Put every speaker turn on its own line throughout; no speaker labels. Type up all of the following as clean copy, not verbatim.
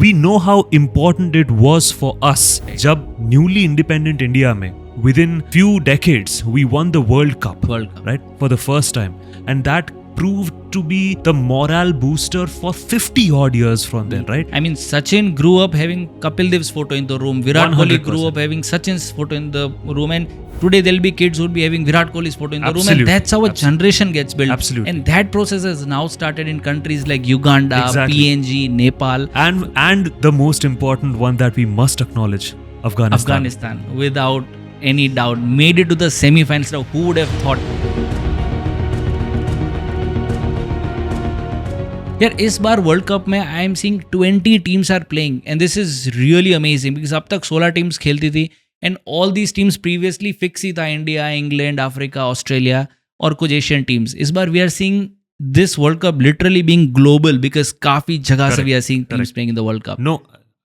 we know how important it was for us. जब newly independent India में within few decades we won the World Cup, right, for the first time, and that proved to be the morale booster for 50 odd years from there, right?
I mean, Sachin grew up having Kapil Dev's photo in the room. Virat Kohli
100%.
grew up having Sachin's photo in the room, and today there'll be kids who'll be having Virat Kohli's photo in the room, and that's how a generation gets built.
Absolutely.
And that process has now started in countries like Uganda,
Exactly.
PNG, Nepal,
And the most important one that we must acknowledge,
Afghanistan, without any doubt, made it to the semi-finals. Now, who would have thought? यार इस बार world cup में I am seeing 20 teams are playing and this is really amazing because अब तक 16 teams खेलती थी and all these teams previously fix ही था, India, England, Africa, Australia और कुछ एशियन टीम्स. इस बार we are seeing this world cup literally being global because काफी जगह से we are seeing teams playing in the world cup.
No,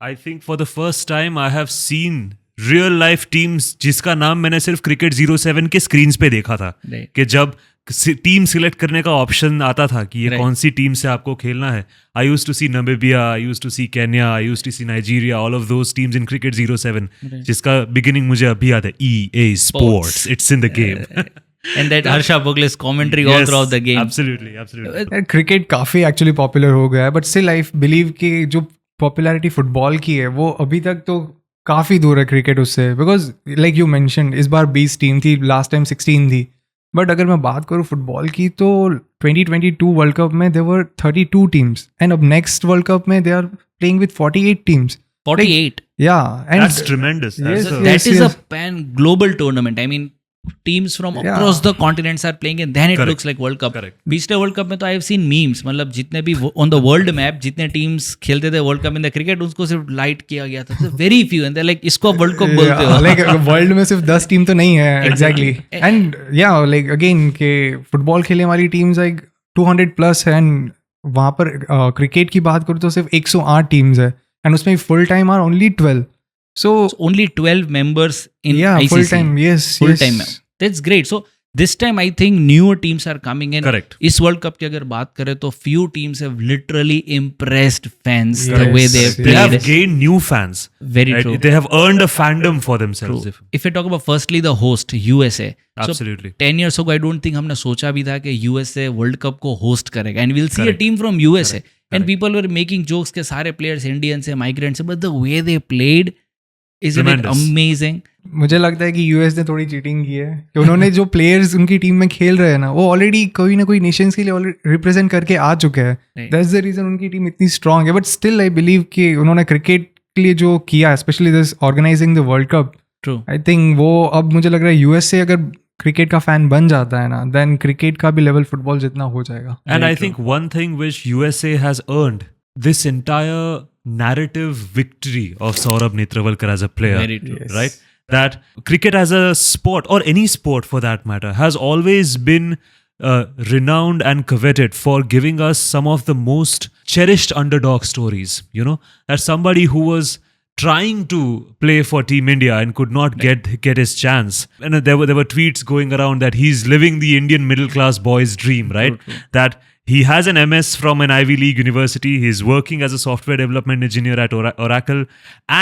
I think for the first time I have seen real life teams जिसका नाम मैंने सिर्फ cricket 07 के screens पे देखा था. कि जब टीम सिलेक्ट करने का ऑप्शन आता था कि ये कौन सी टीम से आपको खेलना है. I used to see Namibia, I used to see Kenya, I used to see Nigeria, all of those teams in cricket 07, जिसका बिगिनिंग मुझे अभी याद है. EA Sports, it's in the game.
And that Harsha Bogle's commentary all throughout the game.
Absolutely.
Cricket काफी actually popular हो गया है, but still I believe कि जो पॉपुलैरिटी फुटबॉल की है वो अभी तक तो काफी दूर है क्रिकेट उससे. बिकॉज लाइक यू मेंशन्ड, इस बार 20 टीम थी, लास्ट टाइम 16 थी. बट अगर मैं बात करूँ फुटबॉल की तो 2022 वर्ल्ड कप में देयर वर 32 टीम्स एंड अब नेक्स्ट वर्ल्ड कप में they are playing with 48 teams.
48.
Yeah, and
That's tremendous.
That is a pan global tournament. I mean, teams from across the continents are playing and then it looks like World Cup. पिछले world cup में तो I have seen memes, मतलब जितने भी on the world map जितने teams खेलते थे world cup in the cricket उसको सिर्फ लाइट किया गया था. वेरी फ्यू एंड लाइक इसको वर्ल्ड कप बोलते हो.
लाइक वर्ल्ड में सिर्फ 10 टीम तो नहीं है. एग्जैक्टली. एंड या लाइक अगेन के फुटबॉल खेलने वाली टीम्स लाइक 200 प्लस है एंड वहाँ पर क्रिकेट की बात करूँ तो सिर्फ 108 टीम्स है एंड उसमें full time are only 12. So
only 12 members in ICC.
Full time, yes.
Full time. That's great. So this time I think newer teams are coming in.
Correct.
इस वर्ल्ड कप की अगर बात करें तो few teams have literally impressed fans the way they have
They
played.
have gained new fans.
Very true.
They have earned a fandom for themselves.
True. If we talk about firstly the host USA.
Absolutely.
So 10 years ago I don't think हमने सोचा भी था कि USA world cup को host करेगा and we'll see a team from USA. And people were making jokes के सारे players Indians है, migrants है, but the way they played, isn't it amazing?
मुझे लगता है कि यूएस ने थोड़ी चीटिंग की है कि उन्होंने जो प्लेयर्स उनकी टीम में खेल रहे हैं ना वो ऑलरेडी कोई ना कोई नेशंस के लिए रिप्रेजेंट करके आ चुके हैं. दैट्स द रीजन उनकी टीम इतनी स्ट्रांग है. बट स्टिल आई बिलीव कि उन्होंने क्रिकेट के लिए जो किया, specially this organising the world cup, I think वो अब मुझे लग रहा है यूएस से अगर क्रिकेट का फैन बन जाता है ना देन क्रिकेट का भी लेवल फुटबॉल जितना हो जाएगा.
And I think one thing which USA has earned, this entire narrative victory of Saurabh Netravalkar as a player,
Very true.
right? That cricket as a sport, or any sport for that matter, has always been renowned and coveted for giving us some of the most cherished underdog stories. You know, that somebody who was trying to play for Team India and could not get his chance. And there were tweets going around that he's living the Indian middle class boy's dream, right?
True.
That he has an MS from an Ivy League university. He's working as a software development engineer at Oracle,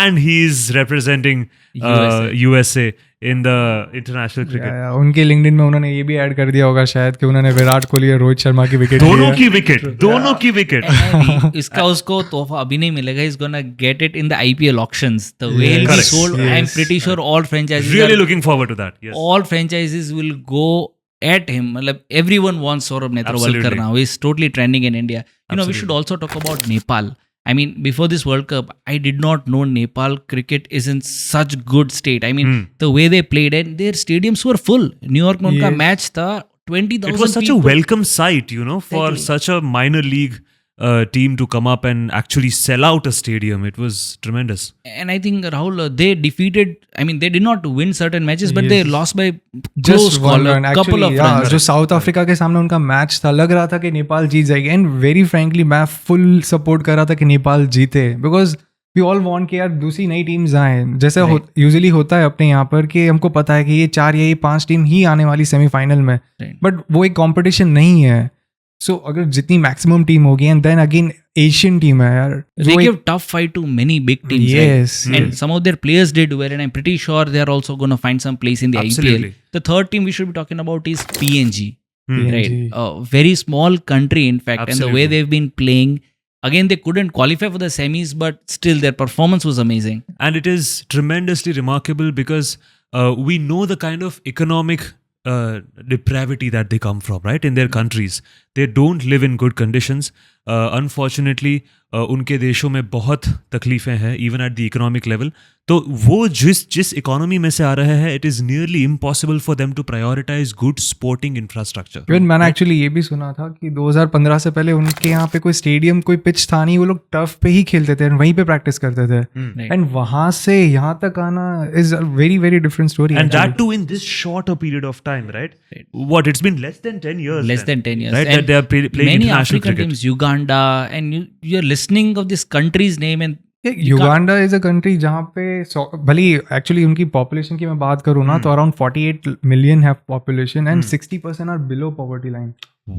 and he's representing USA in the international cricket.
उनके LinkedIn में उन्होंने ये भी add कर दिया होगा शायद कि उन्होंने विराट कोहली और रोहित शर्मा की विकेट
दोनों की विकेट
इसका उसको तोहफा अभी नहीं मिलेगा. He's gonna get it in the IPL auctions. The way he sold, I'm pretty sure all franchises
really looking forward to that. Yes.
All franchises will go at him. मतलब everyone wants Saurabh Netravalkar now. He's totally trending in India. You know, we should also talk about Nepal. I mean, before this World Cup, I did not know Nepal cricket is in such good state. I mean, the way they played and their stadiums were full. New York में उनका match था 20,000.
It was such a welcome sight, you know, for such a minor league team to come up and actually sell out a stadium. It was tremendous.
And I think Rahul, they defeated. I mean, they did not win certain matches, but they lost by close call, a couple of runs.
जो south Africa के सामने उनका match था, लग रहा था कि नेपाल जीत जाएगी. एंड वेरी फ्रैंकली मैं फुल सपोर्ट कर रहा था कि नेपाल जीते, बिकॉज वी ऑल वांट कि यार दूसरी नई टीम्स आए. जैसे यूजुअली होता है अपने यहाँ पर कि हमको पता है कि ये 4 या ये 5 टीम ही आने वाली सेमीफाइनल में, बट वो एक कॉम्पिटिशन नहीं है. सो अगर जितनी मैक्सिमम टीम होगी and then again Asian team है यार
They give tough fight to many big teams,
Yes,
right? And some of their players did well, and I'm pretty sure they are also going to find some place in the
Absolutely.
IPL. The third team we should be talking about is PNG,
PNG.
right? A very small country, in fact, and the way
Absolutely.
they've been playing. Again, they couldn't qualify for the semis, but still their performance was amazing.
And it is tremendously remarkable because we know the kind of economic depravity that they come from, right? In their countries, they don't live in good conditions. Unfortunately, उनके देशों में बहुत तकलीफें हैं even at the economic level. तो वो जिस economy में से आ रहे हैं, it is nearly impossible for them to prioritize good sporting infrastructure.
Even मैंने एक्चुअली ये भी सुना था कि 2015 से पहले उनके यहाँ पे कोई स्टेडियम कोई पिच था नहीं, वो लोग टर्फ पे ही खेलते थे वहीं पे प्रैक्टिस करते थे
Right.
एंड वहां से यहाँ तक आना is a very very different story
And that too in this short a period of time, right? What, it's been less than 10 years.
Less than 10 years.
Right,
And
that they are playing
many
international
African
cricket.
teams, Uganda, and you're listening of this country's name, and
Uganda is a country जहाँ पे भले actually उनकी population की मैं बात करूँ ना तो around 48 million have population and 60% are below poverty line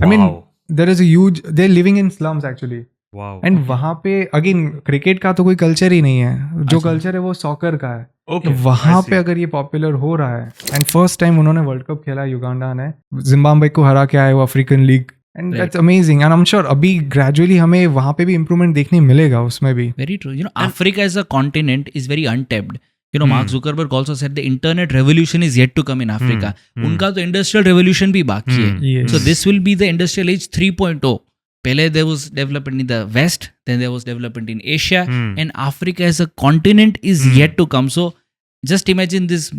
I mean there is a huge they are living in slums actually
Wow.
And वहाँ पे अगेन क्रिकेट का तो कोई कल्चर ही नहीं है, जो कल्चर है वो सॉकर का है.
Okay,
वहाँ
I
पे
see.
अगर ये पॉपुलर हो रहा है एंड फर्स्ट टाइम उन्होंने वर्ल्ड कप खेला युगांडा ने, जिम्बाब्वे को हरा के आए वो African league and that's amazing and I am sure अभी ग्रेजुअली हमें वहाँ पे भी इम्प्रूवमेंट देखने मिलेगा उसमें भी.
very true. Africa as a continent is very untapped. Mark Zuckerberg also said the internet revolution is yet to come in Africa. उनका तो industrial revolution भी बाकी है.
Yes.
So this will be the industrial age 3.0. पहले there was development in the West, then there was development in Asia, and Africa as a continent is yet to come. So just imagine this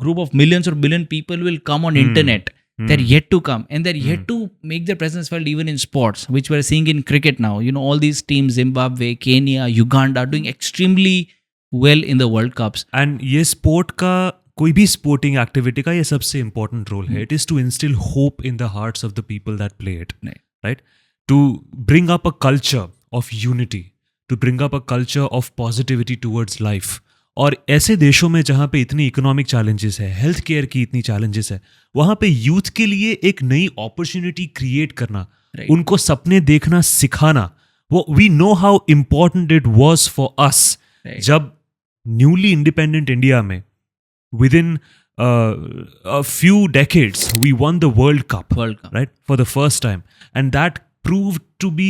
group of millions or billion people will come on internet. They're yet to come, and they're yet to make their presence felt even in sports, which we're seeing in cricket now. All these teams, Zimbabwe, Kenya, Uganda, doing extremely well in the World Cups.
And ये sport का कोई भी sporting activity का ये सबसे important role है. It is to instill hope in the hearts of the people that play it. Right? To bring up a culture of unity, to bring up a culture of positivity towards life. और ऐसे देशों में जहाँ पे इतनी economic challenges है, health care की इतनी चैलेंजेस है, वहाँ पे यूथ के लिए एक नई अपॉर्चुनिटी क्रिएट करना, उनको सपने देखना सिखाना, वो we know how important it was for us जब न्यूली इंडिपेंडेंट इंडिया में within a few decades we won the World Cup, right, for the first time, and that proved to be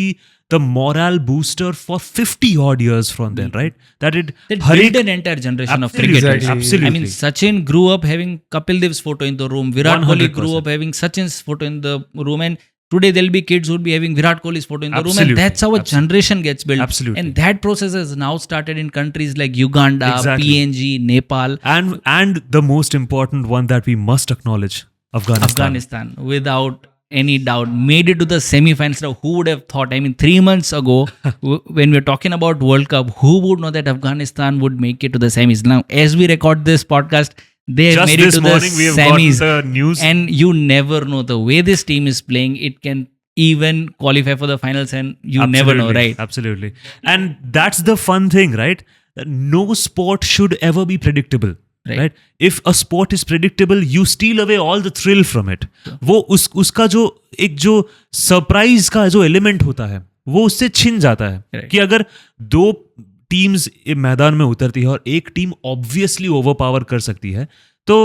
the morale booster for 50 odd years from then, right? That
built an entire generation of cricketers.
Exactly.
Absolutely.
I mean, Sachin grew up having Kapil Dev's photo in the room. Virat Kohli grew
100%.
up having Sachin's photo in the room, and today there'll be kids who'll be having Virat Kohli's photo in the room,
Absolutely.
and that's how a generation gets built.
Absolutely.
And that process has now started in countries like Uganda,
Exactly.
PNG, Nepal,
and the most important one that we must acknowledge, Afghanistan.
Without any doubt, made it to the semi-finals. Now, who would have thought? I mean, 3 months ago, when we were talking about World Cup, who would know that Afghanistan would make it to the semis? Now, as we record this podcast, they have
Just
made it
this
to the
morning we have
semis.
got the news.
And you never know the way this team is playing. It can even qualify for the finals, and you never know, right?
Absolutely. And that's the fun thing, right? That no sport should ever be predictable. Right? If a sport is predictable, you steal away all the thrill from it. वो उसका जो surprise का जो element होता है वो उससे छिन जाता है कि अगर दो टीम्स मैदान में उतरती है और एक टीम ऑब्वियसली ओवरपावर कर सकती है तो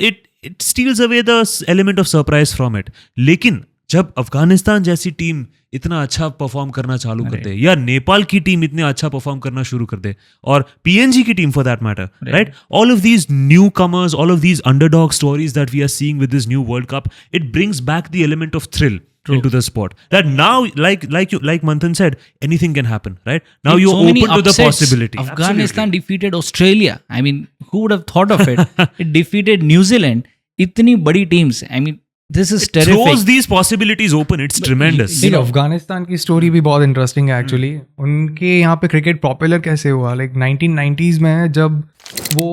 it steals away the element of surprise from it. लेकिन जब अफगानिस्तान जैसी टीम इतना अच्छा परफॉर्म करना चालू कर दे या नेपाल की टीम इतना अच्छा परफॉर्म करना शुरू कर दे और पीएनजी की team for that matter, right, all of these newcomers, all of these underdog stories that we are seeing with this new world cup, it brings back the element of thrill into the sport. That now, like Manthan said, anything can happen, right? Now
With
you're
so many
open to the
upsets,
possibility.
Afghanistan defeated Australia. I mean, who would have thought of it? It defeated New Zealand. इतनी बड़ी teams. I mean, this is terrific.
Throws these possibilities open. It's tremendous.
देखिए अफगानिस्तान की story भी बहुत interesting है actually. उनके यहाँ पे क्रिकेट पॉपुलर कैसे हुआ, लाइक 1990s में जब वो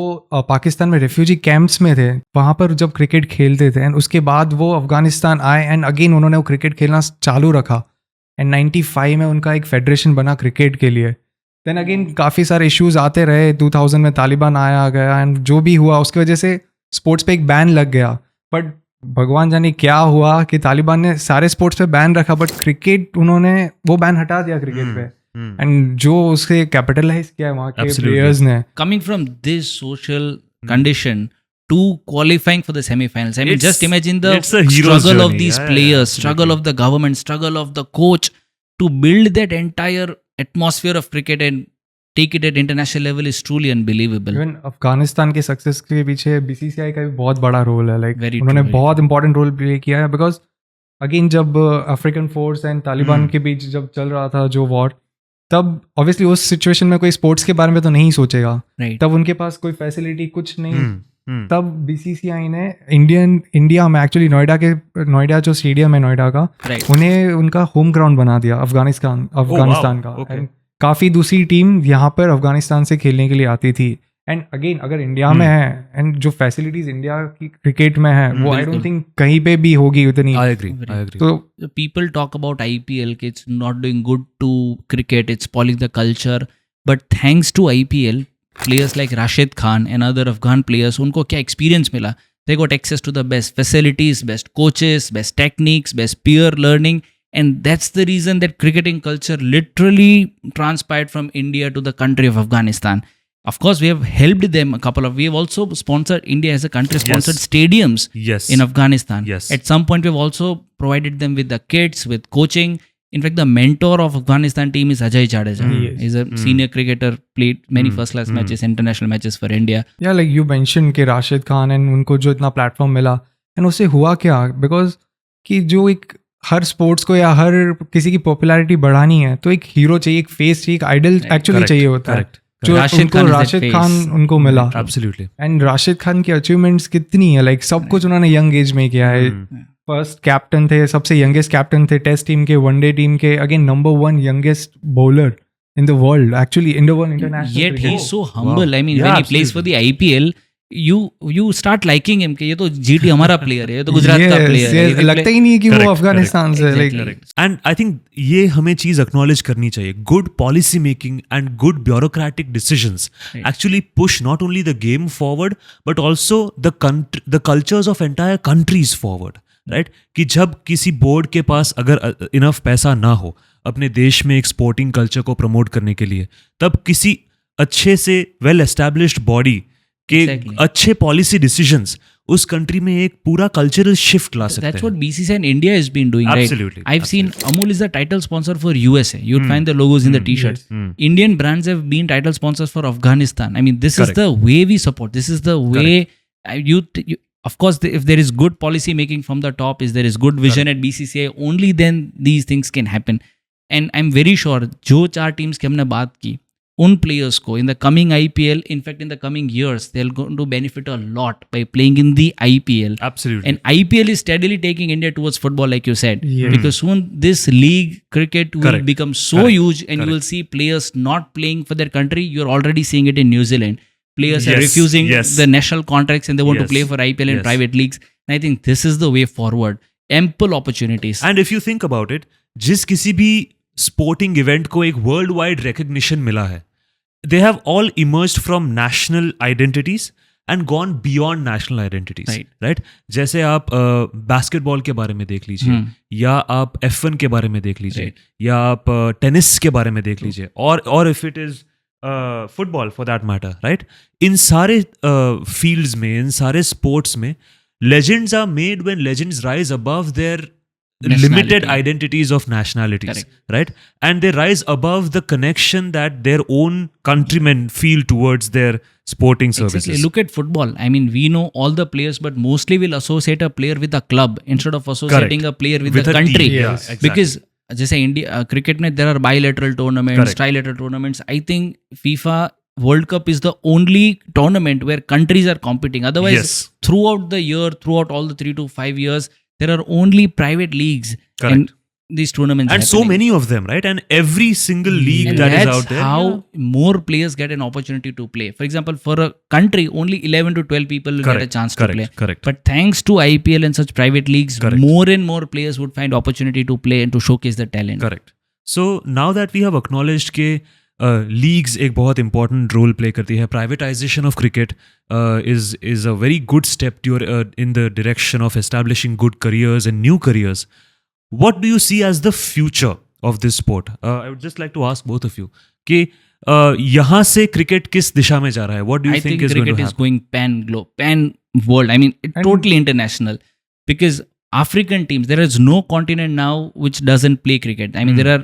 पाकिस्तान में रेफ्यूजी कैंप्स में थे, वहाँ पर जब क्रिकेट खेलते थे एंड उसके बाद वो अफगानिस्तान आए एंड अगेन उन्होंने वो क्रिकेट खेलना चालू रखा एंड 95 में उनका एक फेडरेशन बना क्रिकेट के लिए. देन अगेन काफ़ी सारे इश्यूज आते रहे, 2000 में तालिबान आया गया एंड जो भी हुआ उसकी वजह से स्पोर्ट्स पे एक बैन लग गया. बट भगवान जाने क्या हुआ कि तालिबान ने सारे स्पोर्ट्स पे बैन रखा, बट क्रिकेट उन्होंने वो बैन हटा दिया क्रिकेट पे, एंड जो उसके कैपिटलाइज किया है वहाँ के
Absolutely.
प्लेयर्स ने.
Coming from this social condition to qualifying for the semi-finals, I mean,
It's-
just imagine the
it's a hero's
struggle of
journey.
these
Yeah,
players,
absolutely.
struggle of the government, struggle of the coach to build that entire atmosphere of cricket and take it at international level is truly unbelievable.
Even Afghanistan के success के पीछे BCCI का भी बहुत बड़ा role है. Like
Very
उन्होंने
true, very
बहुत इंपॉर्टेंट रोल प्ले किया है, बिकॉज अगेन जब अफ्रीकन फोर्स एंड तालिबान के बीच जब चल रहा था जो वॉर, तब ऑब्वियसली उस सिचुएशन में कोई स्पोर्ट्स के बारे में तो नहीं सोचेगा.
Right.
तब उनके पास कोई फैसिलिटी कुछ नहीं. तब बीसीसीआई ने इंडिया में एक्चुअली नोएडा जो स्टेडियम है नोएडा का,
Right.
उन्हें उनका होम ग्राउंड बना दिया अफगानिस्तान का.
Okay.
And काफी दूसरी टीम यहाँ पर अफगानिस्तान से खेलने के लिए आती थी. एंड अगेन अगर इंडिया में है एंड जो फैसिलिटीज इंडिया की क्रिकेट में है वो आई डोंट थिंक कहीं पे भी होगी उतनी.
I agree.
तो
People talk about IPL, कि it's not doing good to cricket, it's spoiling the culture. But thanks to IPL, players like Rashid Khan and other Afghan players, उनको क्या experience मिला? They got access to the best facilities, best coaches, best techniques, best peer learning. And that's the reason that cricketing culture literally transpired from India to the country of Afghanistan. Of course, we have helped them we have also sponsored, India as a country sponsored stadiums
Yes.
in Afghanistan.
Yes.
At some point, we've also provided them with the kits, with coaching. In fact, the mentor of Afghanistan team is Ajay Jadeja.
Yes.
He's a senior cricketer, played many first-class matches, international matches for India.
या like you mention कि Rashid Khan and उनको जो इतना platform मिला, and उससे हुआ क्या, because कि जो एक हर स्पोर्ट्स को या हर किसी की पॉपुलैरिटी बढ़ानी है तो एक हीरो चाहिए, एक फेस चाहिए, एक आइडल एक्चुअली
Correct,
चाहिए होता है.
correct.
जो
Rashid
उनको
Khan is that
Rashid
face.
Khan उनको मिला.
Absolutely.
एंड राशिद खान की अचीवमेंट्स कितनी है, लाइक सब कुछ उन्होंने यंग एज में किया है. फर्स्ट कैप्टन थे, सबसे यंगेस्ट कैप्टन थे टेस्ट टीम के, वनडे टीम के, again number 1 youngest bowler in the world, actually in the world international
Yet
cricket.
he's so humble. I mean,
Yeah,
when he plays for the IPL, you start liking him कि ये तो GT हमारा player है, ये तो गुजरात का
Yes,
player है.
yes,
If he
लगता
play-
ही नहीं है कि वो
Correct,
अफगानिस्तान से
correct,
like
exactly.
And I think ये हमें चीज acknowledge करनी चाहिए. Good policy making and good bureaucratic decisions actually push not only the game forward but also the cultures of entire countries forward. Right? कि जब किसी board के पास अगर इनफ पैसा ना हो अपने देश में एक स्पोर्टिंग कल्चर को प्रमोट करने के लिए, तब किसी अच्छे से वेल एस्टैब्लिश्ड बॉडी के
Exactly.
अच्छे पॉलिसी डिसीजंस उस कंट्री में एक पूरा कल्चरल शिफ्ट ला सकते
That's
हैं.
what BCCI and India has been doing,
Absolutely,
right? I've seen Amul is the title sponsor for USA. You'd find the logos in the t-shirts. Indian brands have been title sponsors for Afghanistan. I mean, this
Correct.
is the way we support. This is the way you of course, if there is good policy making from the top, if there is good vision at BCCI, only then these things can happen. And I'm very sure जो 4 teams की हमने बात की, उन players को in the coming IPL, in fact in the coming years, they're going to benefit a lot by playing in the IPL.
Absolutely.
And IPL is steadily taking India towards football, like you said.
Yeah.
Because soon this league cricket will
Correct.
become so huge, and you will see players not playing for their country. You're already seeing it in New Zealand. Players are
Yes,
refusing
yes.
the national contracts and they want to
Yes,
play for IPL and
yes.
private leagues. And I think this is the way forward. Ample opportunities.
And if you think about it, जिस किसी भी sporting event को एक world wide recognition मिला है, they have all emerged from national identities and gone beyond national identities.
Right.
Right? जैसे आप basketball के बारे में देख लीजिए, या आप F1 के बारे में देख लीजिए,
Right.
या आप टेनिस के बारे में देख लीजिए, और if it is football for that matter. Right? इन सारे फील्ड्स में, इन सारे स्पोर्ट्स में, legends are made when legends rise above their limited
Nationality.
identities of nationalities.
Correct.
Right? And they rise above the connection that their own countrymen feel towards their sporting services.
Exactly. Look at football. I mean, we know all the players, but mostly we'll associate a player with a club instead of associating
Correct.
a player with,
With
a
a
country.
team. Yeah, exactly.
Because जैसे India cricket में there are bilateral tournaments,
Correct.
trilateral tournaments. I think FIFA World Cup is the only tournament where countries are competing. Otherwise,
Yes.
throughout the year, throughout all the 3 to 5 years, there are only private leagues.
Correct.
And these tournaments
And so
happening.
many of them, right? And every single league
And
that is
that's
out there.
how more players get an opportunity to play. For example, for a country, only 11 to 12 people will
Correct,
get a chance
correct,
to play.
correct.
But thanks to IPL and such private leagues,
Correct.
more and more players would find opportunity to play and to showcase their talent.
Correct. So now that we have acknowledged के leagues एक बहुत important role play करती है. Privatisation of cricket is a very good step in the direction of establishing good careers and new careers. What do you see as the future of this sport? I would just like to ask both of you कि यहाँ से cricket किस दिशा में जा रहा है? What do you
I
think
think
is going to
cricket is
happen?
going pan world. I mean, totally international. Because African teams, there is no continent now which doesn't play cricket. I mean, there are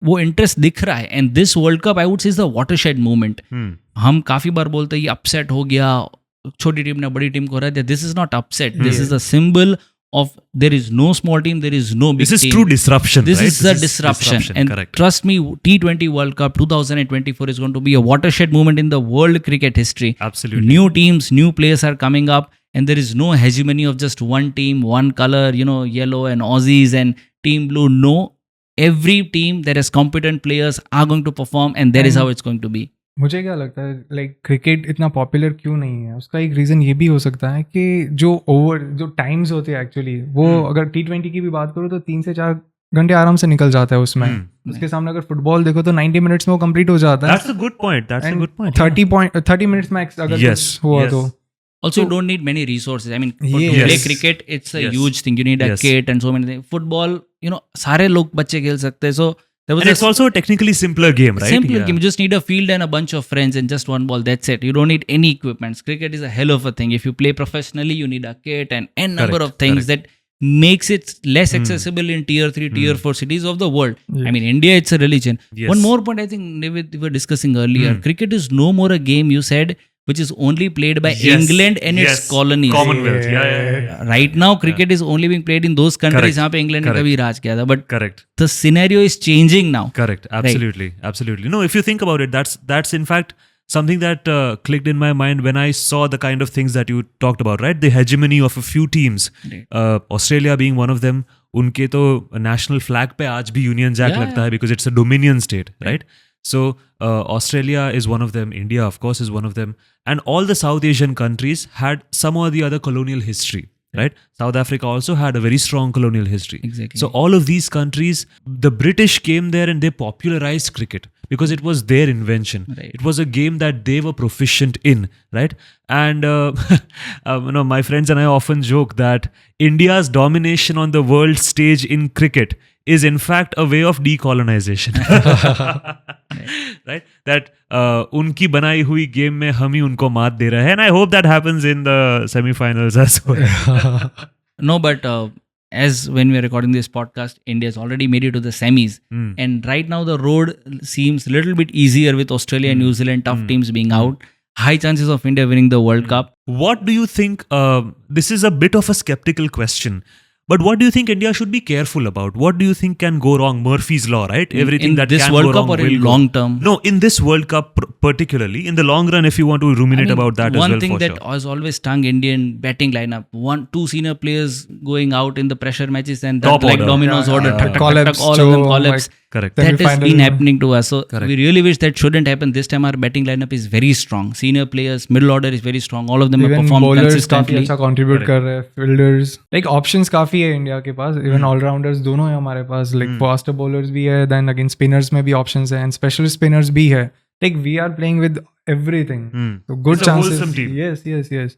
वो interest दिख रहा है. And this world cup I would say is the watershed moment. हम काफी बार बोलते हैं ये upset हो गया, छोटी टीम ने बड़ी टीम को हरा दिया. This is not upset. This is the symbol of there is no small team, there is no big
This is
team.
true disruption.
This
right?
is the disruption. And
correct.
trust me, T20 World Cup 2024 is going to be a watershed moment in the world cricket history.
Absolutely.
New teams, new players are coming up, and there is no hegemony of just one team, one color, yellow and Aussies and team blue. No, every team that has competent players are going to perform, and that is how it's going to be.
मुझे क्या लगता है like cricket इतना popular क्यों नहीं है, उसका एक रीज़न ये भी हो सकता है कि जो टाइम्स होते हैं एक्चुअली वो अगर T20 की भी बात करो तो 3 से 4 घंटे आराम से निकल जाता है उसमें. उसके सामने अगर फुटबॉल देखो तो 90 मिनट्स में वो कंप्लीट हो जाता है.
That's a good point. That's a good point.
30 minutes max अगर
Yes,
हुआ
yes.
तो.
Also, you don't need many resources. I mean, to
Yes.
play cricket, it's a
Yes.
huge thing. You need a
Yes.
kit and so many things. Football, सारे लोग बच्चे खेल सकते हैं. So there was
And it's also a technically simpler game, right?
simple
Yeah.
game. You just need a field and a bunch of friends and just one ball. That's it. You don't need any equipment. Cricket is a hell of a thing. If you play professionally, you need a kit and n number
Correct,
of things that makes it less accessible in tier 3, tier 4 cities of the world.
Yes.
I mean, India, it's a religion.
Yes.
One more point I think Nivid, we were discussing earlier. Cricket is no more a game, you said, which is only played by
Yes.
England and
Yes.
its colonies.
Commonwealth. Yeah.
Right now, cricket is only being played in those countries
Correct.
जहाँ पे England ने
Correct.
कभी राज किया था. But
Correct.
the scenario is changing now.
Correct. Absolutely. Absolutely. No, if you think about it, that's in fact something that clicked in my mind when I saw the kind of things that you talked about, right? The hegemony of a few teams.
Right.
Australia being one of them. उनके तो national flag पे आज भी Union Jack
Yeah,
लगता है because it's a dominion state, right? So Australia is one of them. India, of course, is one of them. And all the South Asian countries had some or the other colonial history, right? South Africa also had a very strong colonial history.
Exactly.
So all of these countries, the British came there and they popularized cricket because it was their invention.
Right.
It was a game that they were proficient in, right? And my friends and I often joke that India's domination on the world stage in cricket is in fact a way of decolonization. Right? That उनकी बनाई हुई game में हम ही उनको मात दे रहे हैं. And I hope that happens in the semi-finals as well.
No, but as when we are recording this podcast, India has already made it to the semis. And right now the road seems a little bit easier with Australia and New Zealand tough teams being out. High chances of India winning the World Cup.
What do you think? This is a bit of a skeptical question. But what do you think India should be careful about? What do you think can go wrong? Murphy's Law, right? Everything
in
that
this
can
World
go
Cup
wrong
or in
will go.
long term?
No, in this World Cup particularly. In the long run, if you want to ruminate about that as
one
well,
thing
for
that
sure.
has always stung Indian batting lineup, 2 senior players going out in the pressure matches and
Top
that like
order.
dominoes order, tuck, tuck, tuck,
Collapse,
tuck, all of them
Joe,
collapse.
Correct.
That has
Semi-final
been
में.
happening to us. So
Correct.
we really wish that shouldn't happen. This time our batting lineup is very strong. Senior players, middle order is very strong. All of them have
even
performed
bowlers काफी
consistently.
अच्छा contribute कर रहे हैं. Fielders like options काफी है India के पास. Even allrounders दोनों है हमारे पास. लाइक फास्टर बॉलर्स भी है, देन अगेन स्पिनर्स में भी ऑप्शंस है एंड स्पेशल स्पिनर्स भी है. Like we are playing with everything. So good
It's a
chances.
wholesome team.
Yes.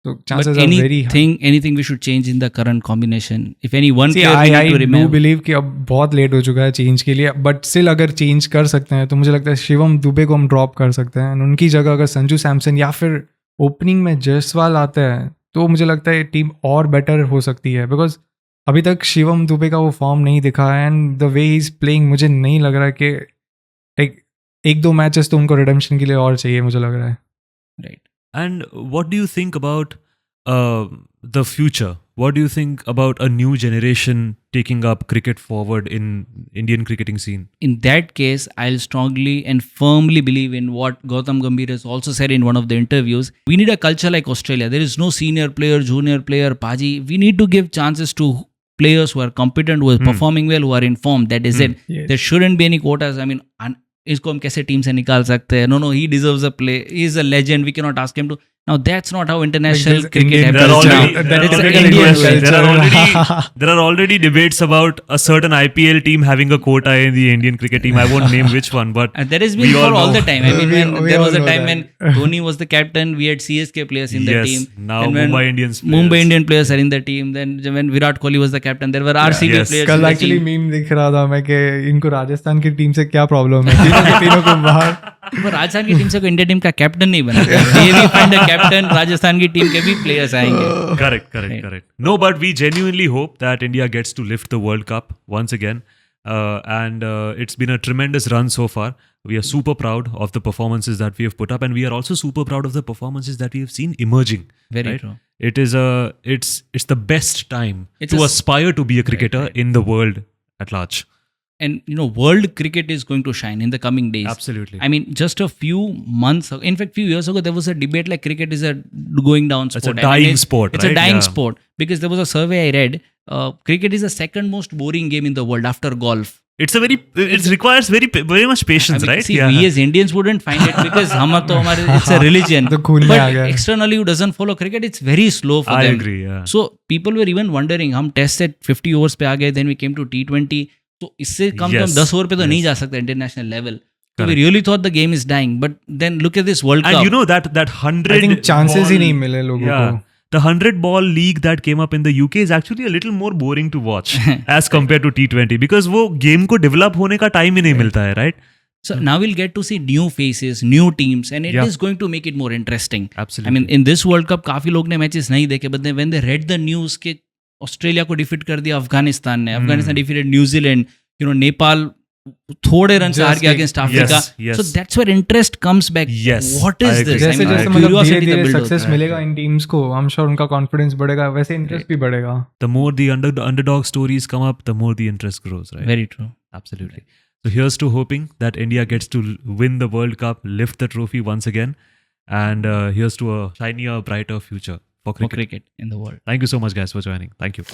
So
But
chances are very high.
anything we should change in the current combination. If any one
See,
player we
I
need to
do
remember.
believe कि अब बहुत late हो चुका है change के लिए. But still अगर change कर सकते हैं तो मुझे लगता है शिवम दुबे को हम ड्रॉप कर सकते हैं. उनकी जगह अगर संजू सैमसन या फिर ओपनिंग में जयसवाल आते हैं तो मुझे लगता है टीम और बेटर हो सकती है. बिकॉज अभी तक शिवम दुबे का वो फॉर्म नहीं दिखा है and the way he is playing मुझे नहीं लग रहा है कि लाइक 1-2 मैचेस तो उनको रिडेम्पशन के लिए और चाहिए मुझे लग रहा है.
Right.
And what do you think about the future? What do you think about a new generation taking up cricket forward in Indian cricketing scene?
In that case, I'll strongly and firmly believe in what Gautam Gambhir has also said in one of the interviews. We need a culture like Australia. There is no senior player, junior player, Paji. We need to give chances to players who are competent, who are performing well, who are informed. That is it.
Yes.
There shouldn't be any quotas. I mean, इसको हम कैसे team से निकाल सकते हैं? No, he deserves a play. He is a legend. We cannot ask him to. Now that's not how international
Like this
cricket
Indian
There are
happens
culture.
now.
already, there are
It's an
already
Indian
questions.
culture.
There are already debates about a certain IPL team having a quota in the Indian cricket team. I won't name which one, but
And there has been
we
for all
know.
the time. I mean, when
We
there
all
was a
know
time
that.
when Dhoni was the captain, we had CSK players in the
Yes,
team.
now
And when
Mumbai Indians players.
Mumbai Indian players are in the team. Then when Virat Kohli was the captain, there were RCB
Yes.
players
कल
in the
actually
team.
Meme दिख रहा था मैं कि इनको राजस्थान की team से क्या प्रॉब्लम है तीनों के तीनों को बाहर
पर राजस्थान की टीम से कोई इंडिया टीम का कैप्टन नहीं बना. ये भी फाइंड अ कैप्टन, राजस्थान की टीम के भी प्लेयर्स आएंगे.
Correct. No, but we genuinely hope that India gets to lift the World Cup once again. And it's been a tremendous run so far. We are super proud of the performances that we have put up, and we are also super proud of the performances that we have seen emerging.
Very
right?
true.
It's the best time
It's
to
a
aspire to be a cricketer in the world at large.
And world cricket is going to shine in the coming days.
Absolutely.
I mean, just a few months ago, in fact, few years ago, there was a debate like cricket is a going down sport.
It's a dying sport,
It's a
right?
dying
Yeah.
sport because there was a survey I read. Cricket is the second most boring game in the world after golf.
It requires very much patience,
I mean,
right?
see, we as Indians wouldn't find it because it's a religion.
तो खून में आ
But
गया
externally, who doesn't follow cricket, it's very slow for
I
them.
agree. Yeah.
So people were even wondering, हम test से 50 overs पे आ गए, then we came to T20. तो इससे कम तो हम
Yes,
10 ओवर पे तो नहीं
yes.
जा सकते international level. So we
Correct.
really thought the game is dying, but then look at this World
And
Cup.
you know that 100
I think chances he
ball-
नहीं मिले लोगों
Yeah.
को
The 100 ball league that came up in the UK is actually a little more boring to watch as compared to T20 because वो game को develop होने का time ही नहीं मिलता है, right?
So now we'll get to see new faces, new teams, and it
Yeah.
is going to make it more interesting.
Absolutely.
I mean, in this World Cup, काफी लोग ने matches नहीं देखे, but then when they read the news कि Australia को defeat कर दिया अफगानिस्तान ने, अफगानिस्तान डिफीटेड न्यूजीलैंड, नेपाल थोड़े रन से हार
Just
गया
like-
against Africa.
yes.
So that's where interest comes back.
Yes,
What
I
is
agree.
this?
जैसे जैसे
agree.
मतलब धीरे
curiosity
धीरे
तो build
सक्सेस
होता है.
मिलेगा इन टीम्स को आई एम श्योर उनका कॉन्फिडेंस बढ़ेगा वैसे इंटरेस्ट भी बढ़ेगा
The more the underdog stories come up, the more the interest grows, right?
Very true.
Absolutely. So here's to hoping that India gets to win the World Cup, lift the trophy once again, and here's to a shinier, brighter future for
For
cricket.
cricket in the world.
Thank you so much, guys, for joining. Thank you.